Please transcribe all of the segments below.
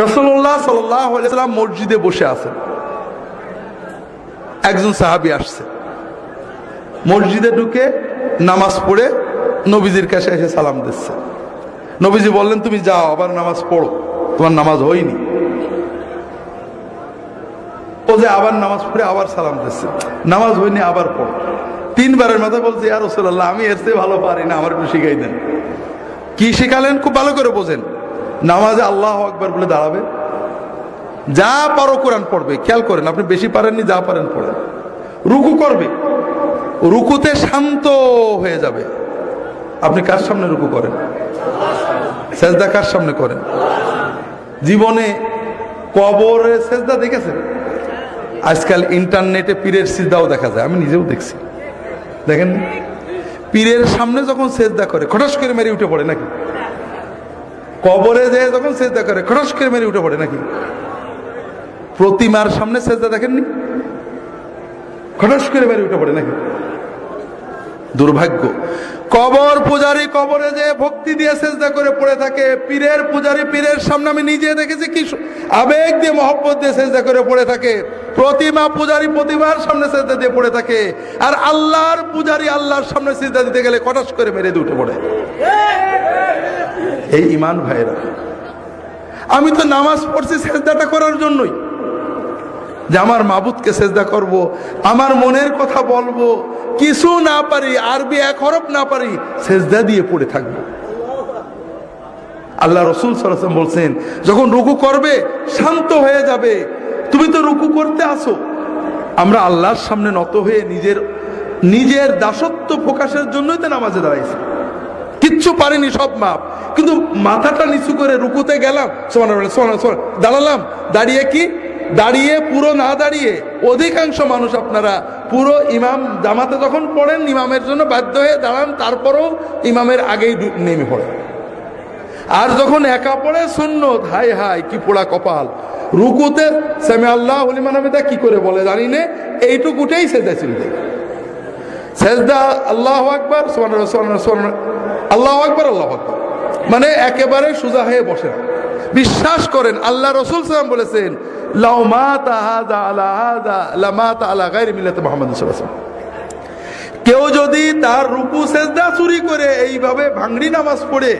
রাসূলুল্লাহ সাল্লাল্লাহু আলাইহি ওয়াসাল্লাম মসজিদে বসে আছেন, একজন সাহাবী আসছে, মসজিদে ঢুকে নামাজ পড়ে নবীজির কাছে এসে সালাম দিচ্ছে। নবীজি বললেন, তুমি যাও আবার নামাজ পড়ো, তোমার নামাজ হয়নি। ও যে আবার নামাজ পড়ে আবার সালাম দিচ্ছে, নামাজ হয়নি আবার পড়ো। তিনবারের মাথায় বলছে, ইয়া রাসূলুল্লাহ, আমি এর চেয়ে ভালো পারি না, আমার একটু শিখাই দেন। কি শিখালেন খুব ভালো করে বোঝেন। নামাজে আল্লাহু আকবার বলে দাঁড়াবে, যা পারো কোরআন পড়বে, খেয়াল করেন, আপনি বেশি পারেননি, যা পারেন পড়েন। রুকু করবে, রুকুতে শান্ত হয়ে যাবে। আপনি কার সামনে রুকু করেন? সেজদা কার সামনে করেন? জীবনে কবরে সেজদা দেখেছেন? আজকাল ইন্টারনেটে পীরের সিজদাও দেখা যায়, আমি নিজেও দেখছি। দেখেন, পীরের সামনে যখন সেজদা করে খটাস করে মেরে উঠে পড়ে নাকি? কবরে যে যখন সেজদা করে খটাস করে মেরে উঠে পড়ে নাকি? প্রতিমার সামনে সেজদা দেখেননি? খটাস করে মেরে উঠে পড়ে নাকি? দুর্ভাগ্য। কবর পূজারী কবরে যে ভক্তি দিয়ে সেজদা করে পড়ে থাকে, পীরের পূজারী পীরের সামনে আমি নিজে দেখেছি কি আবেগ দিয়ে মহব্বত দিয়ে সেজদা করে পড়ে থাকে। প্রতিমা পূজারী প্রতিমার সামনে সেজদা দিয়ে পড়ে থাকে, আর আল্লাহর পূজারী আল্লাহর সামনে সেজদা দিতে গেলে কটাস করে মেরে দিয়ে উঠে পড়ে। এই ঈমান ভাইরা, আমি তো নামাজ পড়ছি সেজদাটা করার জন্যই, যে আমার মাবুদকে সেজদা করব, আমার মনের কথা বলবো, কিছু না পারি, আরবি এক হরফ না পারি, সেজদা দিয়ে পড়ে থাকবো। আল্লাহ রাসূল সাল্লাল্লাহু আলাইহি ওয়াসাল্লাম বলছেন, যখন রুকু করবে শান্ত হয়ে যাবে। তুমি তো রুকু করতে আসো, আমরা আল্লাহর সামনে নত হয়ে নিজের দাসত্ব প্রকাশের জন্যই তো নামাজে দাঁড়াইছি। কিচ্ছু পারিনি, সব মাপ, কিন্তু মাথাটা নিচু করে রুকুতে গেলাম, সুবহানাল্লাহ সুবহানাল্লাহ, দাঁড়ালাম, দাঁড়িয়ে কি দাঁড়িয়ে পুরো না দাঁড়িয়ে, অধিকাংশ মানুষ আপনারা পুরো ইমাম জামাতে যখন পড়েন ইমামের জন্য বাধ্য হয়ে দাঁড়ান, তারপরেও ইমামের আগেই নেমে পড়ে। আর যখন একা পড়ে সুন্নত, হাই হাই কি পোড়া কপাল। রুকুতে সামি আল্লাহু লিমান হামিদা কি করে বলে জানি না, এইটুকুটাই সেজদা ছিল। সেজদা আল্লাহু আকবার সুবহানাল্লাহ সুবহানাল্লাহ সুবহানাল্লাহ, আল্লাহু আকবার আল্লাহু আকবার, মানে একেবারে সোজা হয়ে বসে না। বিশ্বাস করেন, আল্লাহ রাসূল সাল্লাল্লাহু আলাইহি ওয়াসাল্লাম বলেছেন, লাউ মাতা হাযা আলা হাযা লামাতা আলা গায়রি মিল্লাতি মুহাম্মাদ সাল্লাল্লাহু আলাইহি ওয়াসাল্লাম। কেউ যদি তার রুকু সেজদা চুরি করে এইভাবে ভাঙড়ি নামাজ পড়ে,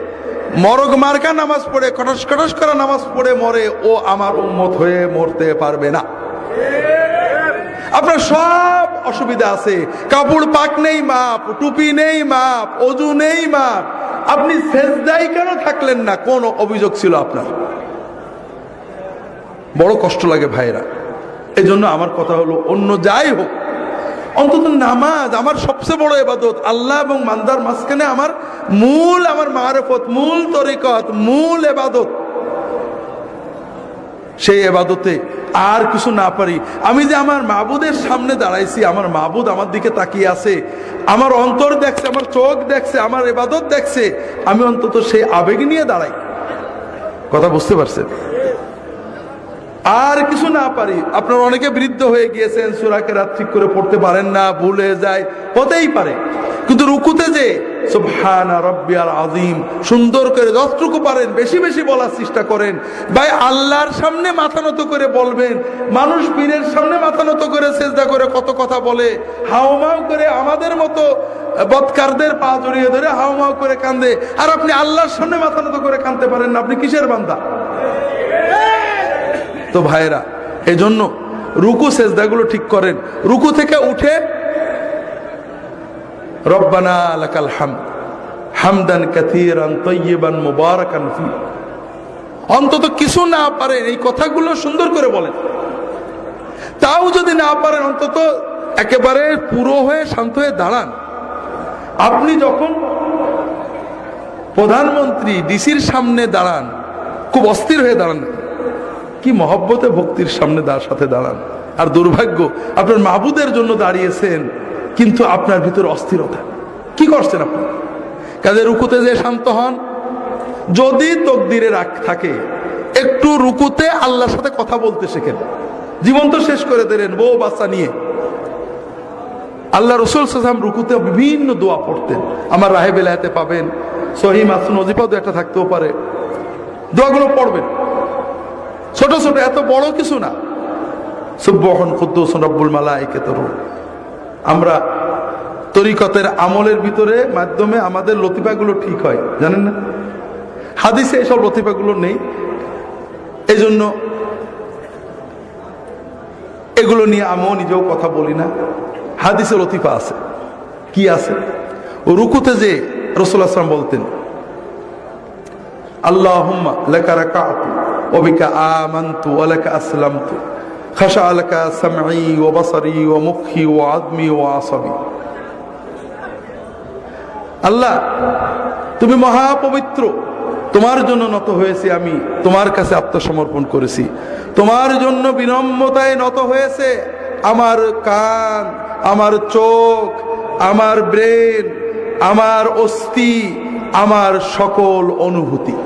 মরগ মার্কা নামাজ পড়ে, কটস কটস করা নামাজ পড়ে মরে, ও আমার উম্মত হয়ে মরতে পারবে না। আপনার সব অসুবিধা আছে, কাপড় পাক নেই মাপ, টুপি নেই মাপ, ওযু নেই মাপ, আপনি সেজদাই কেন থাকলেন না? কোন অভিযোগ ছিল আপনার? বড় কষ্ট লাগে ভাইরা। এই জন্য আমার কথা হলো, অন্য যাই হোক, অন্তত নামাজ আমার সবচেয়ে বড় ইবাদত। আল্লাহ এবং বান্দার মাঝখানে আমার মারিফত, মূল তরিকত, মূল ইবাদত। সেই ইবাদতে আর কিছু না পারি, আমি যে আমার মাবুদের সামনে দাঁড়াইছি, আমার মাবুদ আমার দিকে তাকিয়ে আছে, আমার অন্তর দেখছে, আমার চোখ দেখছে, আমার ইবাদত দেখছে, আমি অন্তত সেই আবেগ নিয়ে দাঁড়াই। কথা বুঝতে পারছেন? আর কিছু না পারি। আপনার অনেকে বৃদ্ধ হয়ে গিয়েছেন, সূরা কেরাত ঠিক করে পড়তে পারেন না, ভুলে যায়, হতেই পারে, কিন্তু রুকুতে যে সুবহানা রাব্বিয়াল আযীম সুন্দর করে যতটুকু পারেন বেশি বেশি বলার চেষ্টা করেন। ভাই, আল্লাহর সামনে মাথা নত করে বলবেন। মানুষ পীরের সামনে মাথা নত করে সেজদা করে কত কথা বলে, হাউমাউ করে আমাদের মতো বদকারদের পা জড়িয়ে ধরে হাউমাউ করে কান্দে, আর আপনি আল্লাহর সামনে মাথা নত করে কাঁদতে পারেন না, আপনি কিসের বান্দা? তো ভাইরা, এই জন্য রুকু সেজদাগুলো ঠিক করেন। রুকু থেকে উঠে রব্বানা লাকাল হামদ হামদান কাসীরান তাইয়িবান মুবারাকান ফি, অন্তত কিছু না পারেন এই কথাগুলো সুন্দর করে বলেন। তাও যদি না পারেন, অন্তত একেবারে পুরো হয়ে শান্ত হয়ে দাঁড়ান। আপনি যখন প্রধানমন্ত্রী ডিসির সামনে দাঁড়ান, খুব অস্থির হয়ে দাঁড়ান, কি মহব্বতে ভক্তির সামনে সাথে দাঁড়ান। আর দুর্ভাগ্য, আপনার মাবুদের জন্য দাঁড়িয়েছেন, কিন্তু আপনার ভিতরে অস্থিরতা। কি করছেন আপনি? কাজে রুকুতে যে শান্ত হন। যদি তকদিরে রাখ থাকে, একটু রুকুতে আল্লাহর সাথে কথা বলতে শেখেন। জীবন তো শেষ করে দিলেন বউ বাচ্চা নিয়ে। আল্লাহ রাসূল সাল্লাল্লাহু আলাইহি ওয়াসাল্লাম রুকুতে বিভিন্ন দোয়া পড়তেন, আমার রাহে বেলায়েতে পাবেন, সহিহ মাসনুন ওজিফাও একটা থাকতেও পারে, দোয়াগুলো পড়বেন। ছোট ছোট, এত বড় কিছু না। সুবহান কুদ্দুসুন রব্বুল মালাইকাতুর রূহ। আমরা তরিকতের আমলের ভিতরে মাধ্যমে আমাদের লতিফাগুলো ঠিক হয়, জানেন না? হাদিসে এসব লতিফাগুলো নেই, এই জন্য এগুলো নিয়ে আমিও নিজেও কথা বলি না। হাদিসে লতিফা আছে। কি আছে? রুকুতে যে রাসূলুল্লাহ সাল্লাল্লাহু আলাইহি ওয়াসাল্লাম বলতেন, আল্লাহুম্মা লাকা রাকাতু ওয়া বিকা আমানতু ওয়া লাকা আসলামতু খাশা লাকা সামঈ ওয়া বাসারি ওয়া মুখি ওয়া আযমি ওয়া আসাবি। আল্লাহ, তুমি মহাপবিত্র, তোমার জন্য নত হয়েছি, আমি তোমার কাছে আত্মসমর্পণ করেছি, তোমার জন্য বিনম্রতায় নত হয়েছে আমার কান, আমার চোখ, আমার ব্রেন, আমার অস্থি, আমার সকল অনুভূতি।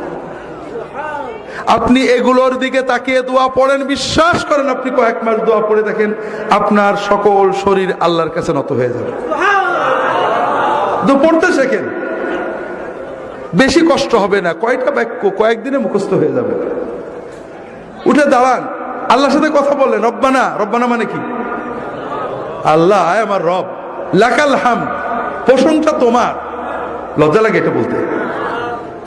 আপনি এগুলোর দিকে তাকিয়ে দোয়া পড়েন, বিশ্বাস করেন আপনি কয়েক মাস দোয়া পড়ে দেখেন আপনার সকল শরীর আল্লাহর কাছে নত হয়ে যাবে। তো পড়তে শেখেন, বেশি কষ্ট হবে না, কয়টা বাক্য কয়েকদিনে মুখস্থ হয়ে যাবে। উঠে দাঁড়ান, আল্লাহর সাথে কথা বললেন, রব্বানা। রব্বানা মানে কি? আল্লাহ আমার রব, লাকাল হামদ, প্রশংসা তোমার। লজ্জা লাগে এটা বলতে।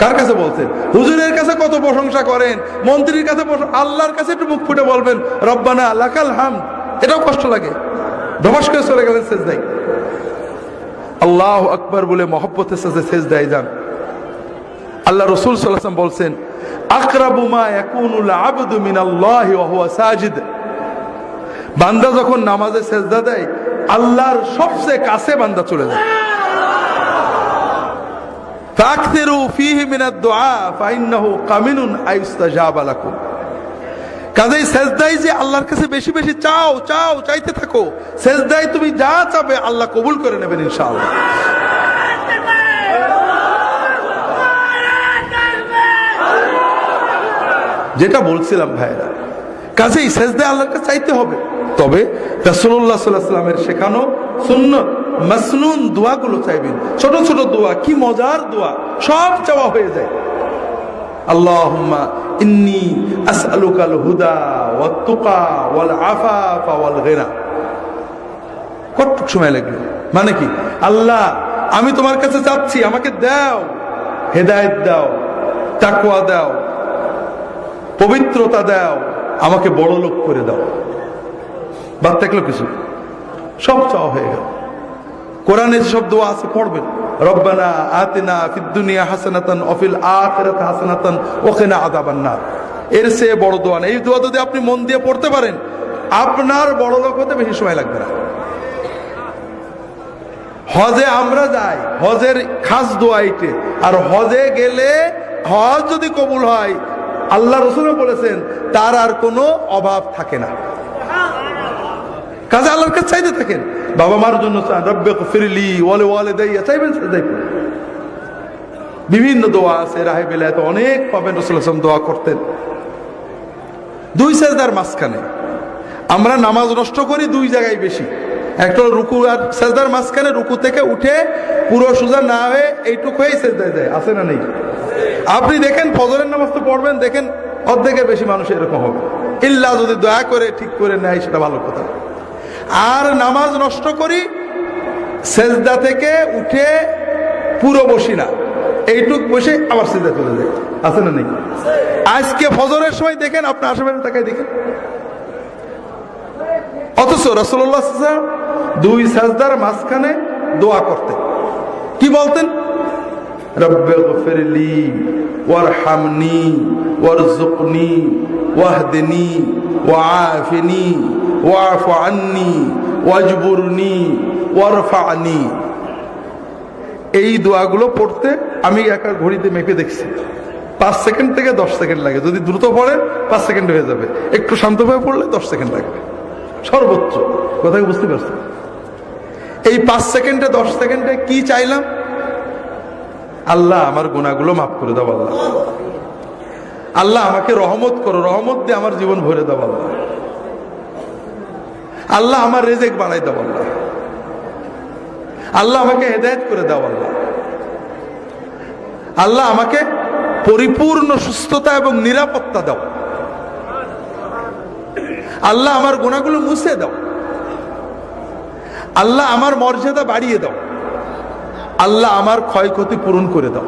কার কাছে বলতেন? হুজুরের কাছে কত প্রশংসা করেন, মন্ত্রীর কাছে, আল্লাহর কাছে একটু মুখ ফুটে বলবেন রব্বানা লাকাল হামদ, এটাও কষ্ট লাগে। ধবাস করে চলে গেলেন সেজদায়, আল্লাহু আকবার বলে মহব্বতের সাথে সেজদায় যান। আল্লাহ রাসূল সাল্লাল্লাহু আলাইহি ওয়াসাল্লাম বলছেন, আকরাবু মা ইয়াকুনুল আবদু মিনাল্লাহি ওয়া হুয়া সাজিদ। বান্দা যখন নামাজে সেজদা দেয়, আল্লাহর সবচেয়ে কাছে বান্দা চলে যায়। ফাকসিরু ফীহি মিনাদ দুআ ফাইন্নাহু কামিনুন আইস্তাজাবা লাকুম। কাজেই সেজদায় যে আল্লাহর কাছে বেশি বেশি চাও, চাও, চাইতে থাকো। সেজদায় তুমি যা চাবে আল্লাহ কবুল করে নেবেন ইনশাআল্লাহ। যেটা বলছিলাম ভাইরা, কাজেই সেজদায় আল্লাহর কাছে চাইতে হবে। তবে রাসূলুল্লাহ সাল্লাল্লাহু আলাইহি ওয়াসাল্লামের শেখানো সুন্নাত মাসনুন দোয়াগুলো চাইবেন। ছোট ছোট দোয়া, কি মজার দোয়া, সব চাওয়া হয়ে যায়। আল্লাহুম্মা ইন্নী আসআলুকাল হুদা ওয়াত তুকা ওয়াল আফাফা ওয়াল গিনা। কতটুকু সময় লাগলো? মানে কি? আল্লাহ, আমি তোমার কাছে চাচ্ছি, আমাকে দাও, হেদায়েত দাও, তাকওয়া দাও, পবিত্রতা দাও, আমাকে বড় লোক করে দাও। বাদ থাকলো কিছু? সব চাওয়া হয়ে গেল। কোরআনে যেসব দোয়া আছে পড়বেন, রব্বানা আতিনা ফিদ দুনিয়া হাসানাতান ওয়া ফিল আখিরাতি হাসানাতান ওয়া কিনা আযাবান নার। এর চেয়ে বড় দোয়া নেই। এই দোয়া যদি আপনি মন দিয়ে পড়তে পারেন, আপনার বড় লোক হতে বেশি সময় লাগবে না। হজে আমরা যাই, হজের খাস দোয়া এইটে। আর হজে গেলে হজ যদি কবুল হয়, আল্লাহ রাসূল বলেছেন তার আর কোনো অভাব থাকে না। কাজে আল্লাহর কাছে চাইতে থাকেন। বাবা মার জন্য চান, রব্বিগফিরলি ওয়া লিওয়ালিদাইয়া, চাইবেন সেজদায়। বিভিন্ন দোয়া আছে, রাহে বেলায়েত অনেক পাবেন। রাসূল সাল্লাল্লাহু আলাইহি ওয়াসাল্লাম দোয়া করতেন দুই সেজদার মাঝখানে। আমরা নামাজ নষ্ট করি দুই জায়গায় বেশি। একটা রুকু আর সেজদার মাঝখানে, রুকু থেকে উঠে পুরো সোজা না হয়ে এইটুকু হয়েই সেজদায় যায়, আছে না নেই? আপনি দেখেন ফজরের নামাজ তো পড়বেন, দেখেন অর্ধেকের বেশি মানুষ এরকম হবে। ইল্লা যদি দয়া করে ঠিক করে নেয় সেটা ভালো কথা। আর নামাজ নষ্ট করি, সেজদা থেকে উঠে পুরো বসি না, এইটুক বসে আবার সেজদা চলে যায়, আছে না নেই? আজকে ফজরের সময় দেখেন, আপনার আশেপাশে তাকায় দেখেন। অথচ রাসূলুল্লাহ সাল্লাল্লাহু আলাইহি ওয়াসাল্লাম দুই সাজদার মাঝখানে দোয়া করতেন। কি বলতেন? রব্বিগফিরলি ওয়ারহামনি ওয়ারযুকনি ওয়াহদিনি ওয়াআফিনি ওয়া'ফু আন্নি ওয়াজবুরনি ওয়ারফা'নি। এই দোয়াগুলো পড়তে আমি একা ঘড়িতে মেপে দেখছি 5 সেকেন্ড থেকে 10 সেকেন্ড লাগে। যদি দ্রুত পড়েন 5 সেকেন্ড হয়ে যাবে, একটু শান্তভাবে পড়লে 10 সেকেন্ড লাগবে সর্বোচ্চ। কথা বুঝতে পারছেন? এই 5 সেকেন্ডে 10 সেকেন্ডে কি চাইলাম? আল্লাহ আমার গুনাহগুলো মাফ করে দাও। আল্লাহ, আল্লাহ আমাকে রহমত করো, রহমত দিয়ে আমার জীবন ভরে দাও। আল্লাহ, আল্লাহ আমার রিজিক বাড়াই দাও। আল্লাহ, আল্লাহ আমাকে হেদায়েত করে দাও। আল্লাহ, আল্লাহ আমাকে পরিপূর্ণ সুস্থতা এবং নিরাপত্তা দাও। আল্লাহ আমার গুনাহগুলো মুছে দাও, আল্লাহ আমার মর্যাদা বাড়িয়ে দাও, আল্লাহ আমার ক্ষয়ক্ষতি পূরণ করে দাও।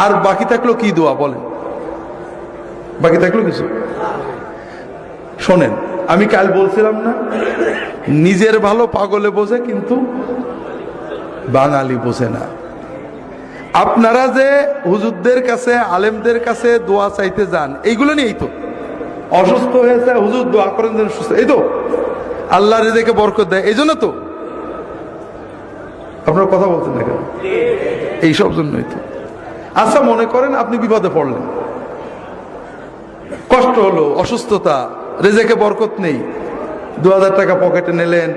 আর বাকি থাকলো কি দোয়া বলেন? বাকি থাকলো কিছু? শোনেন, আমি কাল বলছিলাম না, নিজের ভালো পাগলে বোঝে কিন্তু বাঙালি বোঝে না। আপনারা যে হুজুরদের কাছে, আলেমদের কাছে দোয়া চাইতে যান, এইগুলো নিয়েই তো। অসুস্থ হয়েছে, হুজুর দোয়া করেন যেন সুস্থ, এই তো আল্লাহ রিজিকে বরকত দেয়, এই জন্য তো। আপনারা কথা বলছেন না কেন? এইসব জন্যই তো। আচ্ছা, মনে করেন আপনি বিপদে পড়লেন, কষ্ট হলো, অসুস্থতা, রেজেকে বরকত নেই, 2000 টাকা পকেটে নিলেন,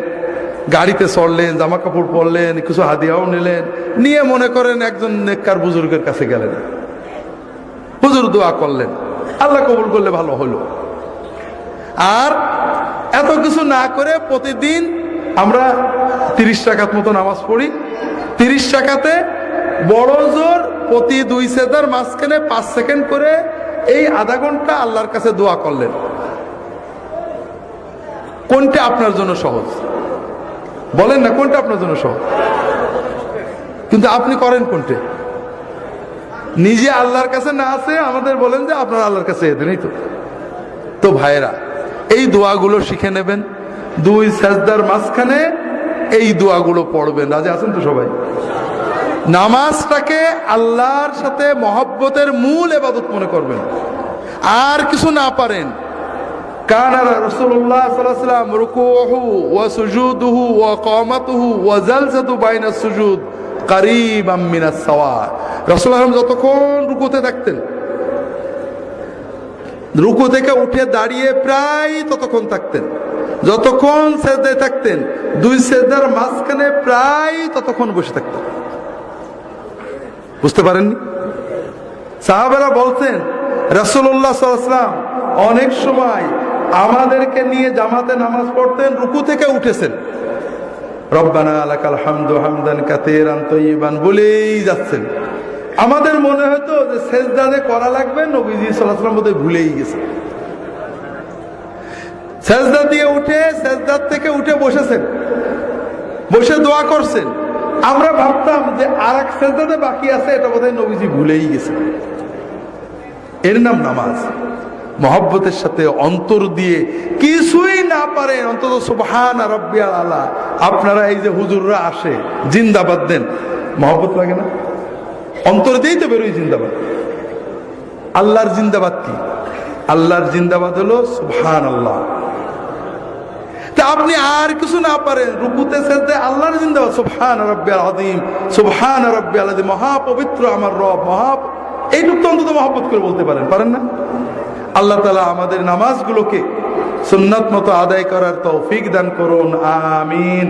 গাড়িতে চড়লেন, জামা কাপড় পরলেন, কিছু হাদিয়াও নিলেন, নিয়ে মনে করেন একজন নেককার বুজুর্গের কাছে গেলেন, হুজুর দোয়া করলেন, আল্লাহ কবুল করলে ভালো হলো। আর এত কিছু না করে প্রতিদিন আমরা 30 রাকাত মতো নামাজ পড়ি, 30 রাকাতে বড় জোর প্রতি 2 সেজদার মাঝখানে 5 সেকেন্ড করে এই আধা ঘন্টা আল্লাহর কাছে দোয়া করলেন। কোনটা আপনার জন্য সহজ বলেন না? কোনটা আপনার জন্য সহজ? কিন্তু আপনি করেন কোনটা? নিজে আল্লাহর কাছে না আছে আমাদের বলেন যে আপনারা আল্লাহর কাছে এদেন, এই তো। তো ভাইরা, এই দোয়াগুলো শিখে নেবেন, 2 সেজদার মাঝখানে এই দোয়াগুলো পড়বেন। রাজি আছেন তো সবাই? নামাজটাকে আল্লাহর সাথে মহব্বতের মূল ইবাদত মনে করবেন। আর কিছু না পারেন, কানা রাসূলুল্লাহ সাল্লাল্লাহু আলাইহি ওয়াসাল্লাম রুকুউহু ওয়া সুজুদুহু ওয়া কিয়ামাতুহু ওয়া জালসাতু বাইনাস সুজুদ কারীবাম মিনাস সাওয়া। রাসূলুল্লাহ যতক্ষণ রুকুতে থাকতেন, রুকু থেকে উঠে দাঁড়িয়ে প্রায় ততক্ষণ থাকতেন, যতক্ষণ সেজদায় থাকতেন 2 সেজদার মাঝখানে প্রায় ততক্ষণ বসে থাকতেন। বুঝতে পারেননি? সাহাবারা বলতেন রাসূলুল্লাহ সাল্লাল্লাহু আলাইহি ওয়াসাল্লাম অনেক সময় আমাদেরকে নিয়ে জামাতে নামাজ পড়তেন, রুকু থেকে উঠেছেন, রব্বানা লাকাল হামদু হামদান কাসীরান তাইয়িবান বলেই যাচ্ছেন। আমাদের মনে হতো যে সেজদাতে করা লাগবে, নবীজি সাল্লাল্লাহু আলাইহি ওয়াসাল্লাম বোধহয় ভুলেই গেছে। সেজদা দিয়ে উঠে, সেজদার থেকে উঠে বসেছেন, বসে দোয়া করছেন। আমরা ভাবতাম যে আরেক সেজদাতে বাকি আছে, এটা বোধহয় নবীজি ভুলেই গেছে। এর নাম নামাজ। মহব্বতের সাথে অন্তর দিয়ে, কিছুই না পারেন অন্তত সুবহান রাব্বিয়াল আলা। আপনারা এই যে হুজুররা আসে জিন্দাবাদ দেন, মহব্বত লাগে না? অন্তর দিয়েই তো বেরোই জিন্দাবাদ। আল্লাহর জিন্দাবাদ কি? আল্লাহর জিন্দাবাদ হলো সুবহানাল্লাহ। তা আপনি আর কিছু না পারেন, রুকুতে সেজদায় আল্লাহর জিন্দাবাদ, সুবহান রাব্বিয়াল আযীম, সুবহান রাব্বিয়াল আযীম, মহাপবিত্র আমার রব, এইটুকু তো অন্তত মহব্বত করে বলতে পারেন, পারেন না? আল্লাহ তাআলা আমাদের নামাজগুলোকে সুন্নাত মতো আদায় করার তৌফিক দান করুন, আমিন।